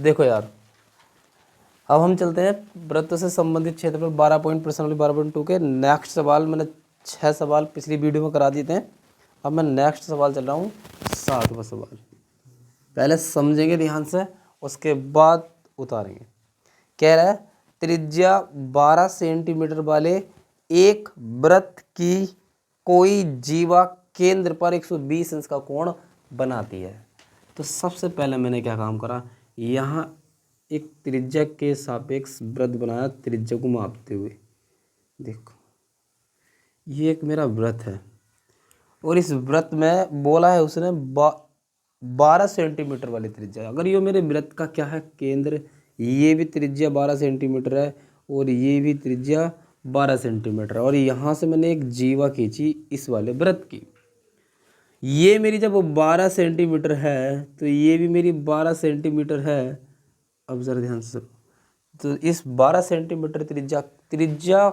देखो यार, अब हम चलते हैं वृत्त से संबंधित क्षेत्र पर 12 पॉइंट प्रश्नावली 12.2 के नेक्स्ट सवाल। मैंने 6 सवाल पिछली वीडियो में करा दिए थे। अब मैं नेक्स्ट सवाल चल रहा हूँ 7वां सवाल। पहले समझेंगे ध्यान से, उसके बाद उतारेंगे। कह रहा है त्रिज्या 12 सेंटीमीटर वाले एक वृत्त की कोई जीवा केंद्र पर 120 अंश का कोण बनाती है। तो सबसे पहले मैंने क्या काम करा, यहाँ एक त्रिज्या के सापेक्ष वृत्त बनाया, त्रिज्या को मापते हुए। देखो ये एक मेरा वृत्त है और इस वृत्त में बोला है उसने 12 सेंटीमीटर वाली त्रिज्या। अगर ये मेरे वृत्त का क्या है केंद्र, ये भी त्रिज्या 12 सेंटीमीटर है और ये भी त्रिज्या 12 सेंटीमीटर है, और यहाँ से मैंने एक जीवा खींची इस वाले वृत्त की। ये मेरी जब 12 सेंटीमीटर है तो ये भी मेरी 12 सेंटीमीटर है। अब जरा ध्यान से, तो इस 12 सेंटीमीटर त्रिज्या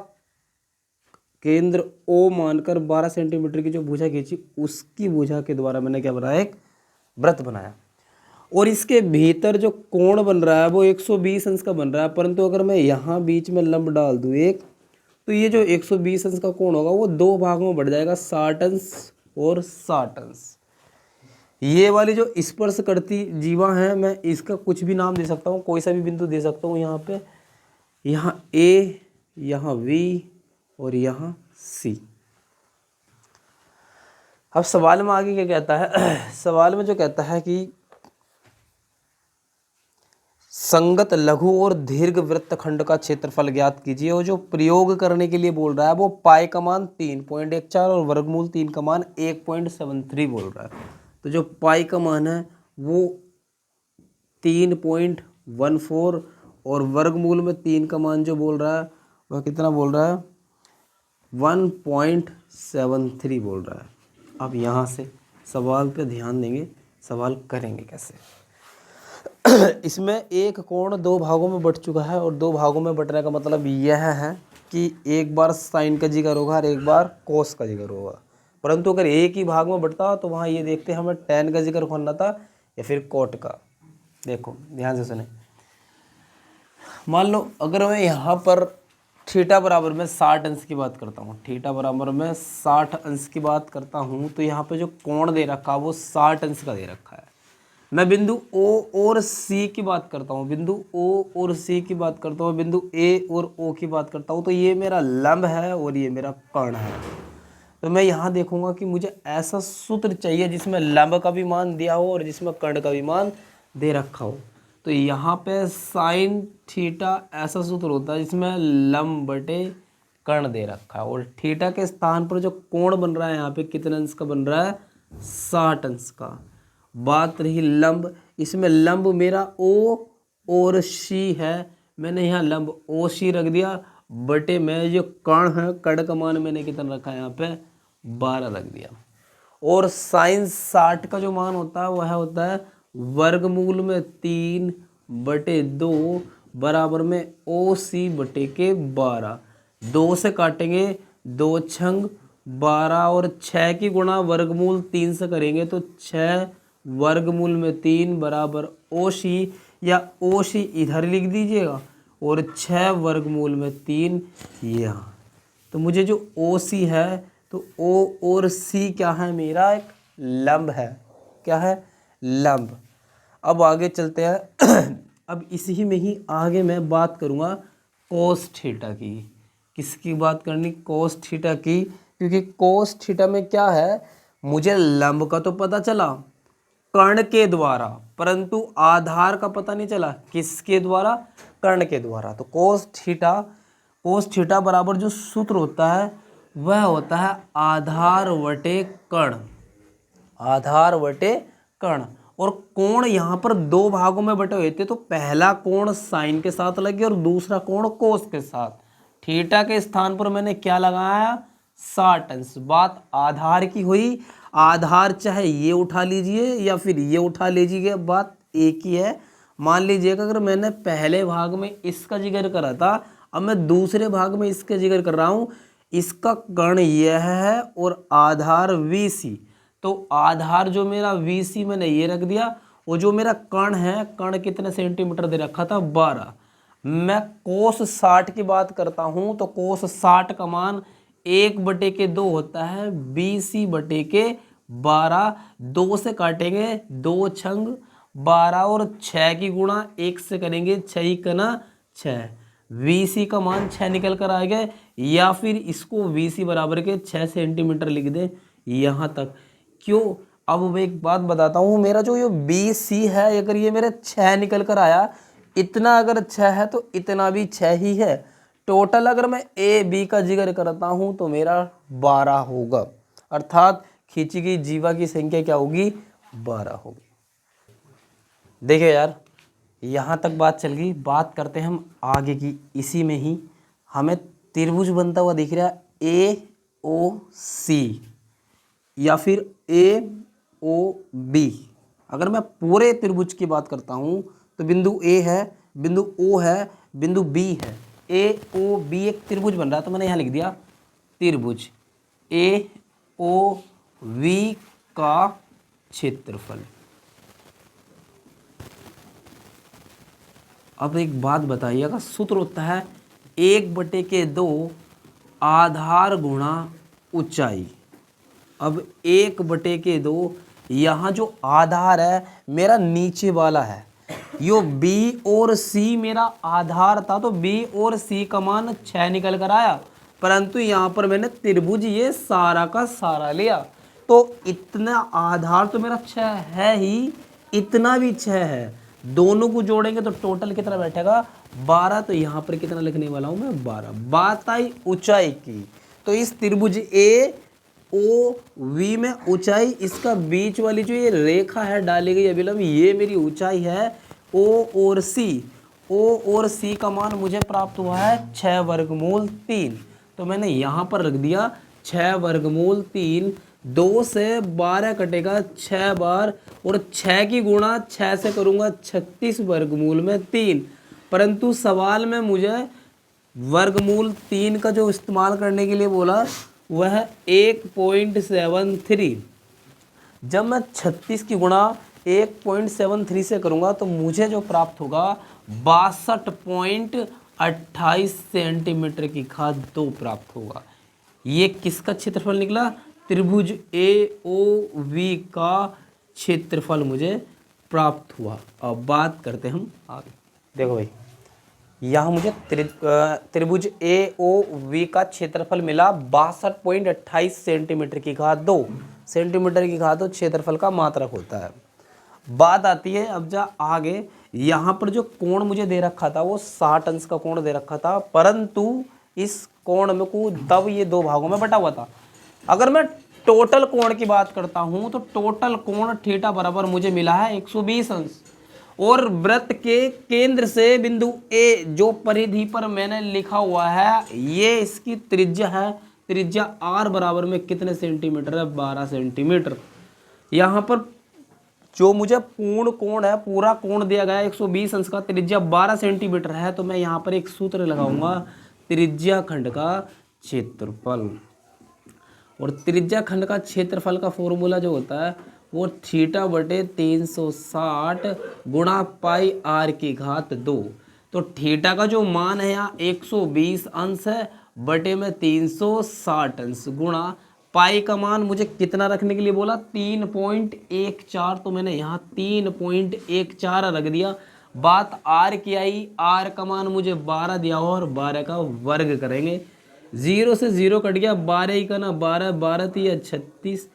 केंद्र O मानकर 12 सेंटीमीटर की जो भुजा खींची, उसकी भुजा के द्वारा मैंने क्या बनाया, एक वृत्त बनाया। और इसके भीतर जो कोण बन रहा है वो 120 अंश का बन रहा है। परंतु अगर मैं यहाँ बीच में लंब डाल दूँ एक, तो ये जो 120 अंश का कोण होगा वो दो भागों में बढ़ जाएगा, 60 अंश और 60 अंश। ये वाली जो स्पर्श करती जीवा है, मैं इसका कुछ भी नाम दे सकता हूँ, कोई सा भी बिंदु दे सकता हूँ। यहाँ पे, यहाँ A, यहाँ V और यहाँ C। अब सवाल में आगे क्या कहता है, सवाल में जो कहता है कि संगत लघु और दीर्घ वृत्तखंड का क्षेत्रफल ज्ञात कीजिए। और जो प्रयोग करने के लिए बोल रहा है वो पाई का मान 3.14 और वर्गमूल 3 का मान 1.73 बोल रहा है। तो जो पाई का मान है वो 3.14 और वर्गमूल में 3 का मान जो बोल रहा है वह कितना बोल रहा है, 1.73 बोल रहा है। अब यहाँ से सवाल पे ध्यान देंगे, सवाल करेंगे कैसे। इसमें एक कोण दो भागों में बट चुका है, और दो भागों में बटने का मतलब यह है कि एक बार साइन का जिक्र होगा और एक बार कोस का जिक्र होगा। परंतु अगर एक ही भाग में बटता तो वहाँ ये देखते हमें टैन का जिक्र होना था या फिर कोट का। देखो ध्यान से सुने, मान लो अगर मैं यहाँ पर थीटा बराबर में 60 अंश की बात करता हूँ, थीटा बराबर में 60 अंश की बात करता हूँ, तो यहाँ पे जो कोण दे रखा है वो 60 अंश का दे रखा है। मैं बिंदु O और C की बात करता हूँ, बिंदु O और C की बात करता हूँ, बिंदु A और O की बात करता हूँ, तो ये मेरा लंब है और ये मेरा कर्ण है। तो मैं यहाँ देखूंगा कि मुझे ऐसा सूत्र चाहिए जिसमें लंब का भी मान दिया हो और जिसमें कर्ण का भी मान दे रखा हो। तो यहाँ पे साइन थीटा ऐसा सूत्र होता है जिसमें लंब बटे कर्ण दे रखा है, और थीटा के स्थान पर जो कोण बन रहा है यहाँ पे कितने अंश का बन रहा है, 60 अंश का। बात रही लंब, इसमें लंब मेरा O और C है, मैंने यहाँ लंब OC रख दिया, बटे में जो कर्ण है, कर्ण का मान मैंने कितना रखा है यहाँ पे 12 रख दिया। और साइन 60 का जो मान होता है वह होता है वर्गमूल में 3/2 बराबर में OC बटे के 12। 2 से काटेंगे, 2 छंग 12 और 6 की गुणा वर्गमूल 3 से करेंगे तो 6 वर्गमूल में 3 बराबर OC, या OC इधर लिख दीजिएगा और 6 वर्गमूल में 3 यहाँ। तो मुझे जो OC है तो O और C क्या है, मेरा एक लंब है। क्या है, लंब। अब आगे चलते हैं। अब इसी में ही आगे मैं बात करूँगा कोस थीटा की। किसकी बात करनी, कोस थीटा की, क्योंकि कोस थीटा में क्या है, मुझे लंब का तो पता चला कर्ण के द्वारा, परंतु आधार का पता नहीं चला। किसके द्वारा, कर्ण के द्वारा। तो कोस थीटा बराबर जो सूत्र होता है वह होता है आधार वटे कर्ण, आधार वटे कर्ण। और कोण यहाँ पर दो भागों में बटे हुए थे, तो पहला कोण साइन के साथ लगे और दूसरा कोण कोस के साथ। थीटा के स्थान पर मैंने क्या लगाया, 60 अंश। बात आधार की हुई, आधार चाहे ये उठा लीजिए या फिर ये उठा लीजिए, बात एक ही है। मान लीजिएगा अगर मैंने पहले भाग में इसका जिक्र करा था, अब मैं दूसरे भाग में इसका जिक्र कर रहा हूँ। इसका कर्ण यह है और आधार VC, तो आधार जो मेरा VC मैंने ये रख दिया और जो मेरा कर्ण है, कर्ण कितने सेंटीमीटर दे रखा था 12। मैं कोस 60 की बात करता हूं तो कोस 60 का मान 1/2 होता है, BC/12। 2 से काटेंगे 2 छंग 12 और 6 की गुणा 1 से करेंगे 6 कना 6। VC का मान 6 निकल कर आ गया, या फिर इसको VC बराबर के 6 सेंटीमीटर लिख दें यहाँ तक। क्यों? अब मैं एक बात बताता हूँ, मेरा जो ये BC है अगर ये मेरे 6 निकल कर आया, इतना अगर 6 है तो इतना भी 6 ही है। टोटल अगर मैं AB का जिक्र करता हूँ तो मेरा 12 होगा, अर्थात खींची गई जीवा की संख्या क्या होगी? 12 होगी। देखिए यार, यहाँ तक बात चल गई। बात करते हैं हम आगे की। इसी में ही हमें त्रिभुज बनता हुआ दिख रहा है AOC या फिर AOB। अगर मैं पूरे त्रिभुज की बात करता हूँ तो बिंदु A है, बिंदु O है, बिंदु B है। AOB एक त्रिभुज बन रहा है, तो मैंने यहाँ लिख दिया त्रिभुज AOV का क्षेत्रफल। अब एक बात बताइएगा, सूत्र होता है 1/2 आधार गुणा ऊंचाई। अब 1/2, यहाँ जो आधार है मेरा नीचे वाला है, यो B और C मेरा आधार था, तो B और C का मान 6 निकल कर आया। परंतु यहाँ पर मैंने त्रिभुज ये सारा का सारा लिया, तो इतना आधार तो मेरा 6 है ही, इतना भी 6 है। दोनों को जोड़ेंगे तो टोटल कितना बैठेगा? 12। तो यहाँ पर कितना लिखने वाला हूँ मैं? 12। बात आई ऊंचाई की, तो इस त्रिभुज AOV में ऊंचाई, इसका बीच वाली जो ये रेखा है डाली गई अभिलंब, ये मेरी ऊंचाई है O और C। O और C का मान मुझे प्राप्त हुआ है 6√3। तो मैंने यहाँ पर रख दिया 6√3। 2 से 12 कटेगा 6 बार, और 6 की गुणा 6 से करूँगा 36√3। परंतु सवाल में मुझे वर्गमूल 3 का जो इस्तेमाल करने के लिए बोला वह 1.73। जब मैं 36 की गुणा 1.73 से करूँगा तो मुझे जो प्राप्त होगा 62.28 सेंटीमीटर की घात 2 प्राप्त होगा। ये किसका क्षेत्रफल निकला? त्रिभुज AOV का क्षेत्रफल मुझे प्राप्त हुआ। अब बात करते हैं हम आगे। देखो भाई, यहाँ मुझे त्रिभुज AOV का क्षेत्रफल मिला 62.28 सेंटीमीटर की घात 2। सेंटीमीटर की घात 2 क्षेत्रफल का मात्रक होता है। बात आती है अब जा आगे, यहाँ पर जो कोण मुझे दे रखा था वो 60 अंश का कोण दे रखा था, परंतु इस कोण में को तब ये 2 भागों में बटा हुआ था। अगर मैं टोटल कोण की बात करता हूँ तो टोटल कोण थीटा बराबर मुझे मिला है 120 अंश। और वृत्त के केंद्र से बिंदु A जो परिधि पर मैंने लिखा हुआ है, ये इसकी त्रिज्या है। त्रिज्या R बराबर में कितने सेंटीमीटर है? 12 सेंटीमीटर। यहाँ पर जो मुझे पूर्ण कोण है, पूरा कोण दिया गया है 120 अंश का, त्रिज्या 12 सेंटीमीटर है, तो मैं यहाँ पर एक सूत्र लगाऊंगा, त्रिज्या खंड का क्षेत्रफल। और त्रिज्या खंड का क्षेत्रफल का फॉर्मूला जो होता है वो θ/360 गुणा पाई R की घात 2। तो थीटा का जो मान है यहाँ 120 अंश है, बटे में 360 अंश, गुणा पाई का मान मुझे कितना रखने के लिए बोला? 3.14। तो मैंने यहाँ 3.14 रख दिया। बात R की आई, R का मान मुझे 12 दिया हुआ और 12 का वर्ग करेंगे। 0 से 0 कट गया, 12 ही का ना 12, 12 3 36,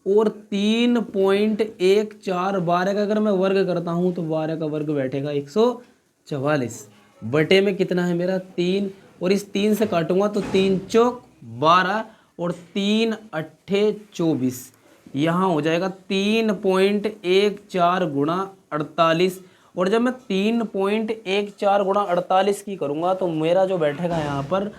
और 3.14। 12 का अगर मैं वर्ग करता हूँ तो 12 का वर्ग बैठेगा 144, बटे में कितना है मेरा? 3, और इस 3 से काटूंगा तो 3 चौक 12 और 3 अट्ठे 24। यहाँ हो जाएगा 3.14 गुणा 48। और जब मैं 3.14 गुणा 48 की करूँगा तो मेरा जो बैठेगा यहाँ पर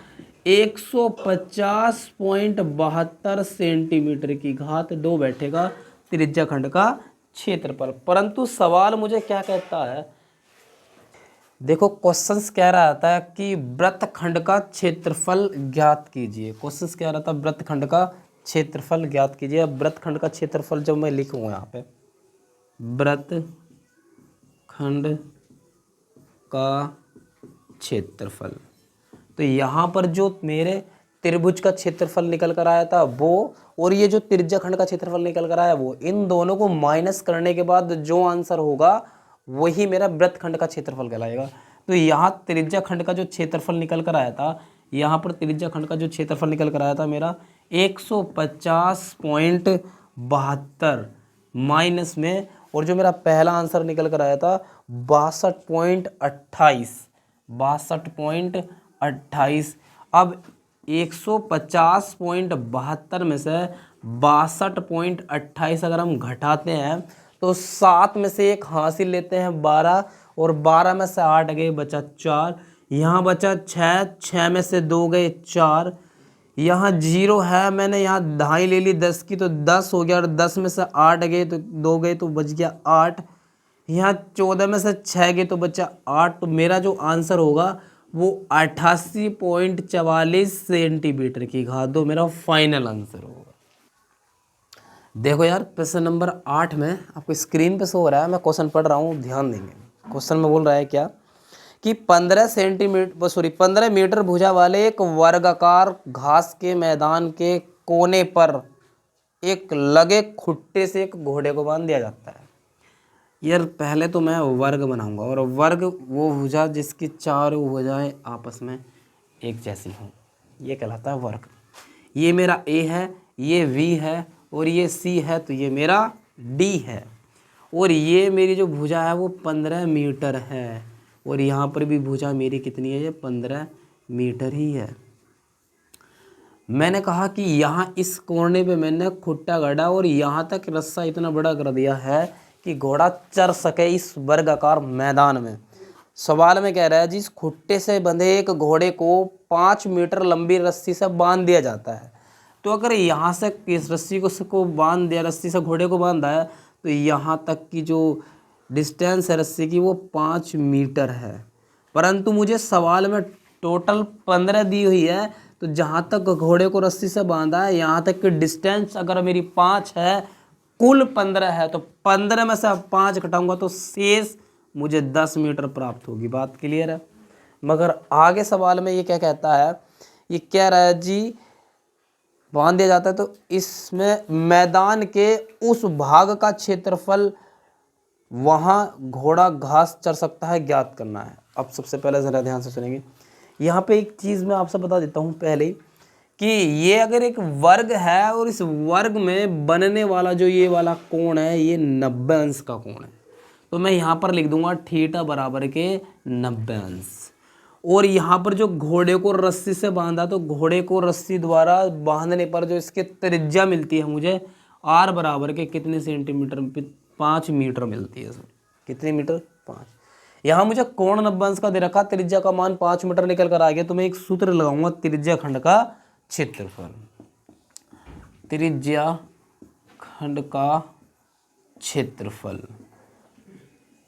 150.72 सेंटीमीटर की घात 2 बैठेगा त्रिज्या खंड का क्षेत्रफल। परंतु सवाल मुझे क्या कहता है, देखो क्वेश्चंस कह रहा था कि वृत्तखंड का क्षेत्रफल ज्ञात कीजिए। क्वेश्चंस कह रहा था वृत्तखंड का क्षेत्रफल ज्ञात कीजिए। अब वृत्तखंड का क्षेत्रफल जब मैं लिखूंगा यहाँ पे, वृत्तखंड खंड का क्षेत्रफल। तो यहाँ पर जो मेरे त्रिभुज का क्षेत्रफल निकल कर आया था वो, और ये जो त्रिज्या खंड का क्षेत्रफल निकल कर आया वो, इन दोनों को माइनस करने के बाद जो आंसर होगा वही मेरा वृत्त खंड का क्षेत्रफल कहलाएगा। तो यहाँ त्रिज्या खंड का जो क्षेत्रफल निकल कर आया था, यहाँ पर त्रिज्या खंड का जो क्षेत्रफल निकल कर आया था मेरा 150.72 माइनस में, और जो मेरा पहला आंसर निकल कर आया था 62.28। अब 150.72 में से 62.28 अगर हम घटाते हैं तो 7 में से 1 हासिल लेते हैं 12, और 12 में से 8 गए बचा 4, यहाँ बचा 6, 6 में से 2 गए 4, यहाँ 0 है, मैंने यहाँ दहाई ले ली 10 की तो 10 हो गया, और 10 में से 8 गए तो 2 गए तो बच गया 8, यहाँ 14 में से 6 गए तो बचा 8। तो मेरा जो आंसर होगा वो 88.44 सेंटीमीटर की घात 2 मेरा फाइनल आंसर होगा। देखो यार प्रश्न नंबर 8 में आपको स्क्रीन पे शो हो रहा है, मैं क्वेश्चन पढ़ रहा हूँ, ध्यान देंगे। क्वेश्चन में बोल रहा है क्या कि 15 मीटर भुजा वाले एक वर्गाकार घास के मैदान के कोने पर एक लगे खुट्टे से एक घोड़े को बांध दिया जाता है। यार पहले तो मैं वर्ग बनाऊंगा, और वर्ग वो भुजा जिसकी चारों भुजाएं आपस में एक जैसी हों, ये कहलाता है वर्ग। ये मेरा ए है, ये वी है, और ये सी है, तो ये मेरा डी है। और ये मेरी जो भुजा है वो 15 मीटर है, और यहाँ पर भी भुजा मेरी कितनी है, ये 15 मीटर ही है। मैंने कहा कि यहाँ इस कोने पे मैंने खुट्टा गढ़ा और यहाँ तक रस्सा इतना बड़ा कर दिया है कि घोड़ा चर सके इस वर्गाकार मैदान में। सवाल में कह रहा है जी, इस खुट्टे से बंधे एक घोड़े को 5 मीटर लंबी रस्सी से बांध दिया जाता है। तो अगर यहाँ से इस रस्सी को बांध दिया, रस्सी से घोड़े को बांधा है, तो यहाँ तक की जो डिस्टेंस है रस्सी की वो 5 मीटर है। परंतु मुझे सवाल में टोटल 15 दी हुई है, तो जहाँ तक घोड़े को रस्सी से बांधा है यहाँ तक की डिस्टेंस अगर मेरी 5 है, कुल 15 है, तो 15 में से अब 5 घटाऊंगा तो शेष मुझे 10 मीटर प्राप्त होगी। बात क्लियर है। मगर आगे सवाल में ये क्या कहता है, ये कह रहा है जी बांध दिया जाता है तो इसमें मैदान के उस भाग का क्षेत्रफल वहाँ घोड़ा घास चर सकता है ज्ञात करना है। अब सबसे पहले ज़रा ध्यान से सुनेंगे, यहाँ पे एक चीज़ मैं आपसे बता देता हूँ पहले कि ये अगर एक वर्ग है और इस वर्ग में बनने वाला जो ये वाला कोण है ये 90 अंश का कोण है, तो मैं यहाँ पर लिख दूंगा थीटा बराबर के 90 अंश। और यहाँ पर जो घोड़े को रस्सी से बांधा, तो घोड़े को रस्सी द्वारा बांधने पर जो इसकी त्रिज्या मिलती है मुझे आर बराबर के कितने सेंटीमीटर, 5 मीटर मिलती है। कितने मीटर, 5। यहाँ मुझे कोण 90 अंश का दे रखा, त्रिज्या का मान 5 मीटर निकल कर आ गया, तो मैं एक सूत्र लगाऊंगा त्रिज्या खंड का क्षेत्रफल। त्रिज्या खंड का क्षेत्रफल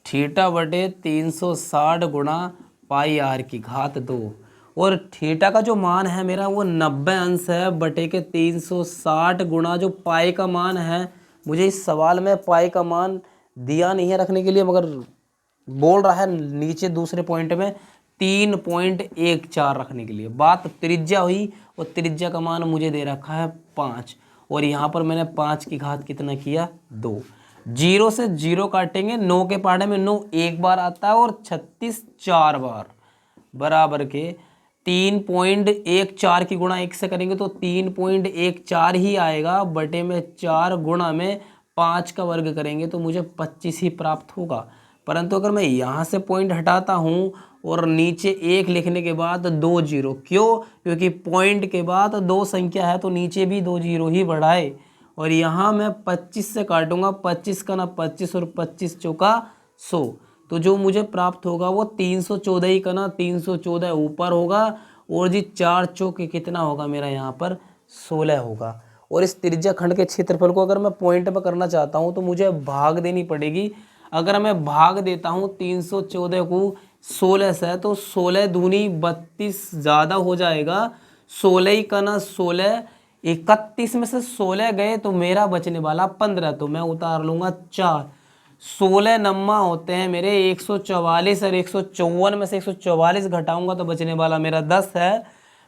थीटा बटे 360 गुणा पाई आर की घात 2, और थीटा का जो मान है मेरा वो 90 अंश है बटे के 360 गुणा जो पाई का मान है। मुझे इस सवाल में पाई का मान दिया नहीं है रखने के लिए, मगर बोल रहा है नीचे दूसरे पॉइंट में 3.14 रखने के लिए। बात त्रिज्या हुई, और त्रिज्या का मान मुझे दे रखा है 5, और यहाँ पर मैंने 5 की घात कितना किया, 2। 0 से 0 काटेंगे, 9 के पहाड़े में 9 एक बार आता है और 36 4 बार, बराबर के 3.14 की गुणा 1 से करेंगे तो 3.14 ही आएगा, बटे में 4 गुणा में 5 का वर्ग करेंगे तो मुझे 25 ही प्राप्त होगा। परंतु अगर मैं यहाँ से पॉइंट हटाता हूँ और नीचे 1 लिखने के बाद 2 0, क्यों, क्योंकि पॉइंट के बाद 2 संख्या है तो नीचे भी 2 0 ही बढ़ाए, और यहाँ मैं 25 से काटूंगा, 25 का ना 25 और 25 चौका 100, तो जो मुझे प्राप्त होगा वो 314 ही का ना 314 ऊपर होगा, और जी 4 चौके कितना होगा मेरा यहाँ पर 16 होगा। और इस त्रिज्या खंड के क्षेत्रफल को अगर मैं पॉइंट पर करना चाहता हूँ तो मुझे भाग देनी पड़ेगी। अगर मैं भाग देता हूँ 314 को 16 से, तो 16 दूनी 32 ज़्यादा हो जाएगा, 16 ही का ना 16, 31 में से 16 गए तो मेरा बचने वाला 15, तो मैं उतार लूँगा 4। 16 नम्मा होते हैं मेरे 144 और 154 में से 144 घटाऊंगा तो बचने वाला मेरा 10 है।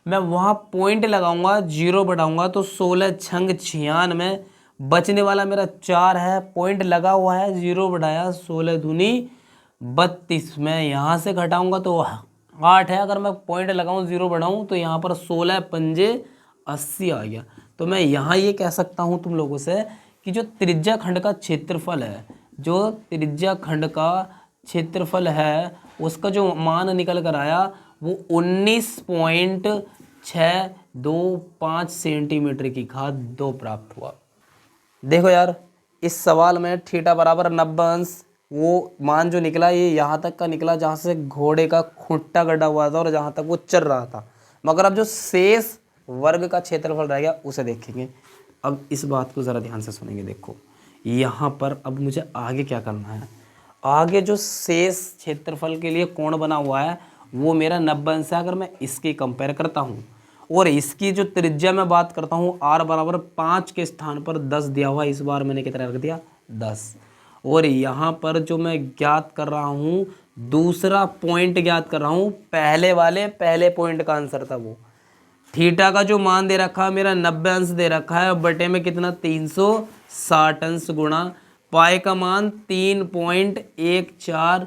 मैं वहाँ पॉइंट लगाऊंगा, जीरो बढ़ाऊंगा तो 16 छंग 96, बचने वाला मेरा 4 है। पॉइंट लगा हुआ है, जीरो बढ़ाया, 16 दूनी 32। मैं यहाँ से घटाऊंगा तो 8 है। अगर मैं पॉइंट लगाऊं, जीरो बढ़ाऊं तो यहाँ पर 16 पंजे 80 आ गया। तो मैं यहाँ ये कह सकता हूँ तुम लोगों से कि जो त्रिज्या खंड का क्षेत्रफल है, जो त्रिज्या खंड का क्षेत्रफल है, उसका जो मान निकल कर आया वो 19.625 सेंटीमीटर की घात 2 प्राप्त हुआ। देखो यार, इस सवाल में थीटा बराबर 90°, वो मान जो निकला ये यहाँ तक का निकला जहाँ से घोड़े का खूंटा गड़ा हुआ था और जहाँ तक वो चल रहा था। मगर अब जो शेष वर्ग का क्षेत्रफल रह गया उसे देखेंगे। अब इस बात को ज़रा ध्यान से सुनेंगे। देखो यहाँ पर अब मुझे आगे क्या करना है। आगे जो शेष क्षेत्रफल के लिए कोण बना हुआ है वो मेरा 90° है। अगर मैं इसकी कंपेयर करता हूँ और इसकी जो त्रिज्या में बात करता हूँ, r बराबर 5 के स्थान पर 10 दिया हुआ, इस बार मैंने कितना रख दिया 10। और यहाँ पर जो मैं ज्ञात कर रहा हूँ, दूसरा पॉइंट ज्ञात कर रहा हूँ, पहले पॉइंट का आंसर था वो। थीटा का जो मान दे रखा है मेरा 90° दे रखा है, बटे में कितना 360 गुणा पाई का मान 3.14,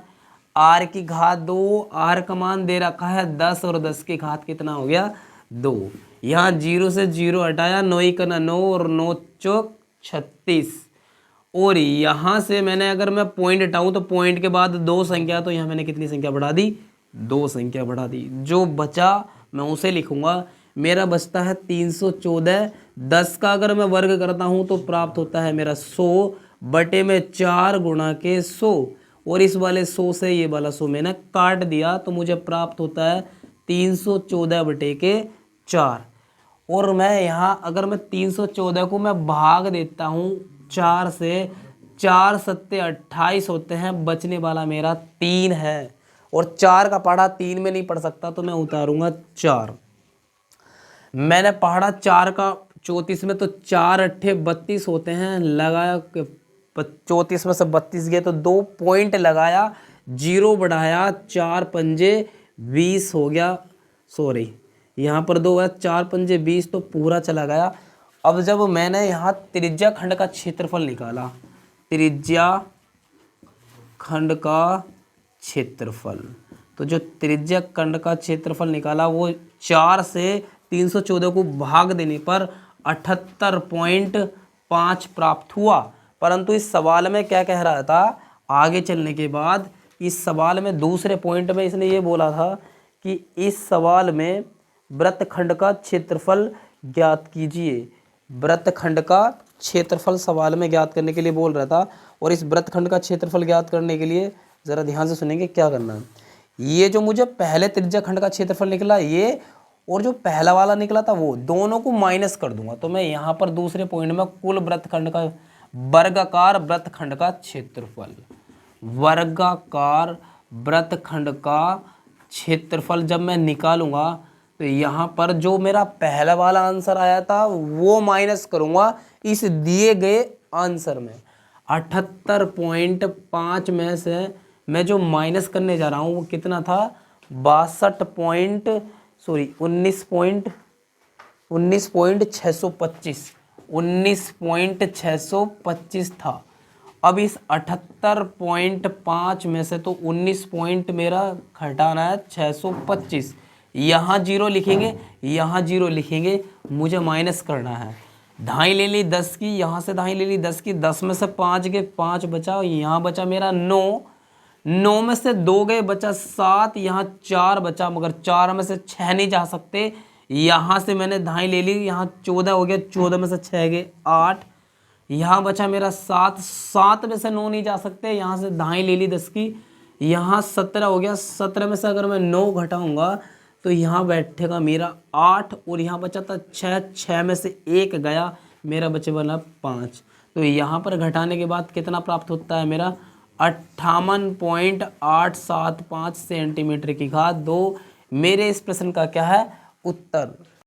आर की घात 2, आर का मान दे रखा है 10 और 10 की घात कितना हो गया 2। यहाँ 0 से 0 हटाया, 9 का 9 और 9 चौक 36। और यहाँ से मैंने अगर मैं पॉइंट हटाऊँ तो पॉइंट के बाद 2 संख्या, तो यहाँ मैंने कितनी संख्या बढ़ा दी 2 संख्या बढ़ा दी। जो बचा मैं उसे लिखूंगा। मेरा बचता है 314। 10 का अगर मैं वर्ग करता हूँ तो प्राप्त होता है मेरा 100 बटे में 4 गुणा के 100। और इस वाले 100 से ये वाला 100 मैंने काट दिया तो मुझे प्राप्त होता है 314 बटे के 4। और मैं यहाँ अगर मैं 314 को मैं भाग देता हूँ 4 से, 4 सत्ते 28 होते हैं, बचने वाला मेरा 3 है। और 4 का पहाड़ा 3 में नहीं पढ़ सकता तो मैं उतारूंगा 4। मैंने पहाड़ा 4 का 34 में, तो 4 अट्ठे 32 होते हैं, लगाया 34 में से 32 गए तो 2 पॉइंट लगाया, जीरो बढ़ाया, 4 पंजे 20 हो गया। सॉरी, यहाँ पर 2 है, 4 पंजे 20 तो पूरा चला गया। अब जब मैंने यहाँ त्रिज्या खंड का क्षेत्रफल निकाला, त्रिज्या खंड का क्षेत्रफल, तो जो त्रिज्या खंड का क्षेत्रफल निकाला वो 4 से 314 को भाग देने पर 78.5 प्राप्त हुआ। परंतु इस सवाल में क्या कह रहा था, आगे चलने के बाद इस सवाल में दूसरे पॉइंट में इसने ये बोला था कि इस सवाल में वृत्तखंड का क्षेत्रफल ज्ञात कीजिए। वृत्तखंड का क्षेत्रफल सवाल में ज्ञात करने के लिए बोल रहा था। और इस वृत्तखंड का क्षेत्रफल ज्ञात करने के लिए ज़रा ध्यान से सुनेंगे क्या करना है। ये जो मुझे पहले त्रिज्या खंड का क्षेत्रफल निकला ये, और जो पहला वाला निकला था वो, दोनों को माइनस कर दूंगा। तो मैं यहाँ पर दूसरे पॉइंट में कुल वृत्तखंड का, वर्गाकार वृत्तखंड का क्षेत्रफल, वर्गाकार वृत्तखंड का क्षेत्रफल जब मैं निकालूंगा तो यहाँ पर जो मेरा पहला वाला आंसर आया था वो माइनस करूंगा इस दिए गए आंसर में। 78.5 में से मैं जो माइनस करने जा रहा हूँ वो कितना था, 19.625 था। अब इस 78.5 में से तो 19 पॉइंट मेरा घटाना है 625। यहाँ जीरो लिखेंगे, यहाँ जीरो लिखेंगे, मुझे माइनस करना है। ढाई ले ली 10 की, यहाँ से ढाई ले ली 10 की, 10 में से 5 गए, 5 बचा, यहाँ बचा मेरा 9, 9 में से 2 गए, बचा 7, यहाँ 4 बचा, मगर 4 में से 6 नहीं जा सकते। यहाँ से मैंने ढाई ले ली, यहाँ 14 हो गया, 14 में से 6 गए 8, यहाँ बचा मेरा 7, 7 में से 9 नहीं जा सकते, यहाँ से ढाई ले ली 10 की, यहाँ 17 हो गया, 17 में से अगर मैं 9 घटाऊंगा तो यहाँ बैठेगा मेरा 8, और यहाँ बचा था 6, 6 में से 1 गया, मेरा बचे वाला 5। तो यहाँ पर घटाने के बाद कितना प्राप्त होता है मेरा, 58.875 सेंटीमीटर की घात 2। मेरे इस प्रश्न का क्या है उत्तर।